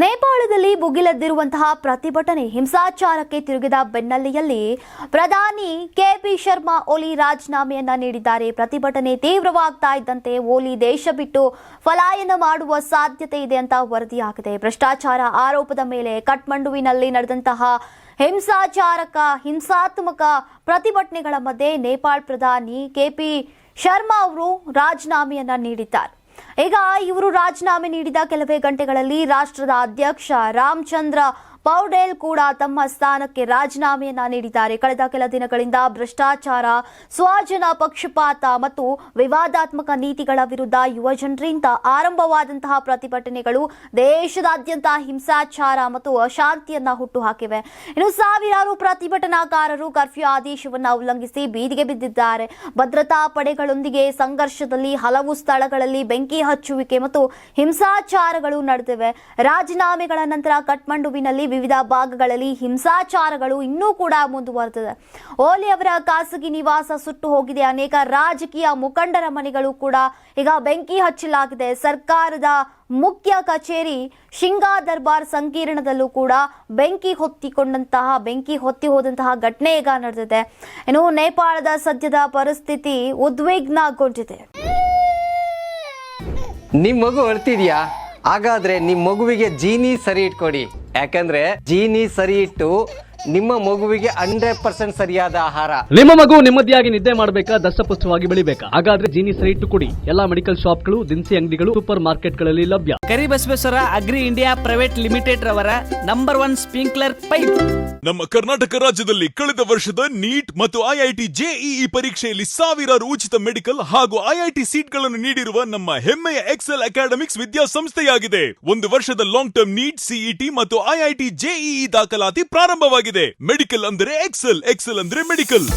ನೇಪಾಳದಲ್ಲಿ ಭುಗಿಲೆದ್ದಿರುವಂತಹ ಪ್ರತಿಭಟನೆ ಹಿಂಸಾಚಾರಕ್ಕೆ ತಿರುಗಿದ ಬೆನ್ನಲ್ಲಿಯಲ್ಲಿ ಪ್ರಧಾನಿ ಕೆಪಿ ಶರ್ಮಾ ಓಲಿ ರಾಜೀನಾಮೆಯನ್ನ ನೀಡಿದ್ದಾರೆ. ಪ್ರತಿಭಟನೆ ತೀವ್ರವಾಗ್ತಾ ಇದ್ದಂತೆ ಓಲಿ ದೇಶ ಬಿಟ್ಟು ಪಲಾಯನ ಮಾಡುವ ಸಾಧ್ಯತೆ ಇದೆ ಅಂತ ವರದಿಯಾಗಿದೆ. ಭ್ರಷ್ಟಾಚಾರ ಆರೋಪದ ಮೇಲೆ ಕಠ್ಮಂಡುವಿನಲ್ಲಿ ನಡೆದಂತಹ ಹಿಂಸಾತ್ಮಕ ಪ್ರತಿಭಟನೆಗಳ ಮಧ್ಯೆ ನೇಪಾಳ ಪ್ರಧಾನಿ ಕೆಪಿ ಶರ್ಮಾ ಅವರು ರಾಜೀನಾಮೆಯನ್ನ ನೀಡಿದ್ದಾರೆ. ಈಗ ಇವರು ರಾಜೀನಾಮೆ ನೀಡಿದ ಕೆಲವೇ ಗಂಟೆಗಳಲ್ಲಿ ರಾಷ್ಟ್ರದ ಅಧ್ಯಕ್ಷ ರಾಮಚಂದ್ರ ಪೌಡೇಲ್ ಕೂಡ ತಮ್ಮ ಸ್ಥಾನಕ್ಕೆ ರಾಜೀನಾಮೆಯನ್ನ ನೀಡಿದ್ದಾರೆ. ಕಳೆದ ಕೆಲ ದಿನಗಳಿಂದ ಭ್ರಷ್ಟಾಚಾರ, ಸ್ವಜನ ಪಕ್ಷಪಾತ ಮತ್ತು ವಿವಾದಾತ್ಮಕ ನೀತಿಗಳ ವಿರುದ್ಧ ಯುವಜನರಿಂದ ಆರಂಭವಾದಂತಹ ಪ್ರತಿಭಟನೆಗಳು ದೇಶದಾದ್ಯಂತ ಹಿಂಸಾಚಾರ ಮತ್ತು ಅಶಾಂತಿಯನ್ನ ಹುಟ್ಟುಹಾಕಿವೆ. ಇನ್ನು ಸಾವಿರಾರು ಪ್ರತಿಭಟನಾಕಾರರು ಕರ್ಫ್ಯೂ ಆದೇಶವನ್ನು ಉಲ್ಲಂಘಿಸಿ ಬೀದಿಗೆ ಬಿದ್ದಿದ್ದಾರೆ. ಭದ್ರತಾ ಪಡೆಗಳೊಂದಿಗೆ ಸಂಘರ್ಷದಲ್ಲಿ ಹಲವು ಸ್ಥಳಗಳಲ್ಲಿ ಬೆಂಕಿ ಹಚ್ಚುವಿಕೆ ಮತ್ತು ಹಿಂಸಾಚಾರಗಳು ನಡೆದಿವೆ. ರಾಜೀನಾಮೆಗಳ ನಂತರ ಕಠ್ಮಂಡುವಿನಲ್ಲಿ ವಿವಿಧ ಭಾಗಗಳಲ್ಲಿ ಹಿಂಸಾಚಾರಗಳು ಇನ್ನೂ ಕೂಡ ಮುಂದುವರೆದಿದೆ. ಓಲಿ ಅವರ ಖಾಸಗಿ ನಿವಾಸ ಸುಟ್ಟು ಹೋಗಿದೆ. ಅನೇಕ ರಾಜಕೀಯ ಮುಖಂಡರ ಮನೆಗಳು ಕೂಡ ಈಗ ಬೆಂಕಿ ಹಚ್ಚಲಾಗಿದೆ. ಸರ್ಕಾರದ ಮುಖ್ಯ ಕಚೇರಿ ಶಿಂಗಾ ದರ್ಬಾರ್ ಸಂಕೀರ್ಣದಲ್ಲೂ ಕೂಡ ಬೆಂಕಿ ಹೊತ್ತಿ ಹೋದಂತಹ ಘಟನೆ ಈಗ ನಡೆದಿದೆ. ಇನ್ನು ನೇಪಾಳದ ಸದ್ಯದ ಪರಿಸ್ಥಿತಿ ಉದ್ವಿಗ್ನಗೊಂಡಿದೆ. ನಿಮ್ ಮಗು ಅಳ್ತಿದ್ಯಾ? ಹಾಗಾದ್ರೆ ನಿಮ್ ಮಗುವಿಗೆ ಜೀನಿ ಸರಿ ಇಟ್ಕೊಡಿ. ಯಾಕಂದ್ರೆ ಜೀನಿ ಸರಿ ಇಟ್ಟು ನಿಮ್ಮ ಮಗುವಿಗೆ 100% ಸರಿಯಾದ ಆಹಾರ. ನಿಮ್ಮ ಮಗು ನೆಮ್ಮದಿಯಾಗಿ ನಿದ್ದೆ ಮಾಡಬೇಕಾ, ದಷ್ಟಪುಷ್ಟವಾಗಿ ಬೆಳಿಬೇಕಾ? ಹಾಗಾದ್ರೆ ಜೀನಿ ಸರಿ ಇಟ್ಟು ಕೊಡಿ. ಎಲ್ಲಾ ಮೆಡಿಕಲ್ ಶಾಪ್ಗಳು, ದಿನಸಿ ಅಂಗಡಿಗಳು, ಸೂಪರ್ ಮಾರ್ಕೆಟ್ಗಳಲ್ಲಿ ಲಭ್ಯ. Karibasaveshwara agri India private limited ರವರ ನಂಬರ್ 1 ಸ್ಪ್ರಿಂಕ್ಲರ್ ಪೈಪ್. ನಮ್ಮ ಕರ್ನಾಟಕ ರಾಜ್ಯದಲ್ಲಿ ಕಳೆದ ವರ್ಷದ ನೀಟ್ ಮತ್ತು ಐಐಟಿ ಜೆಇಇ ಪರೀಕ್ಷೆಯಲ್ಲಿ ಸಾವಿರಾರು ಉಚಿತ ಮೆಡಿಕಲ್ ಹಾಗೂ ಐಐಟಿ ಸೀಟ್ಗಳನ್ನು ನೀಡಿರುವ ನಮ್ಮ ಹೆಮ್ಮೆಯ ಎಕ್ಸೆಲ್ ಅಕಾಡೆಮಿಕ್ಸ್ ವಿದ್ಯಾಸಂಸ್ಥೆಯಾಗಿದೆ. ಒಂದು ವರ್ಷದ ಲಾಂಗ್ ಟರ್ಮ್ ನೀಟ್, ಸಿಇಟಿ ಮತ್ತು ಐಐಟಿ ಜೆಇಇ ದಾಖಲಾತಿ ಪ್ರಾರಂಭವಾಗಿದೆ. ಮೆಡಿಕಲ್ ಅಂದರೆ ಎಕ್ಸೆಲ್, ಎಕ್ಸೆಲ್ ಅಂದರೆ ಮೆಡಿಕಲ್.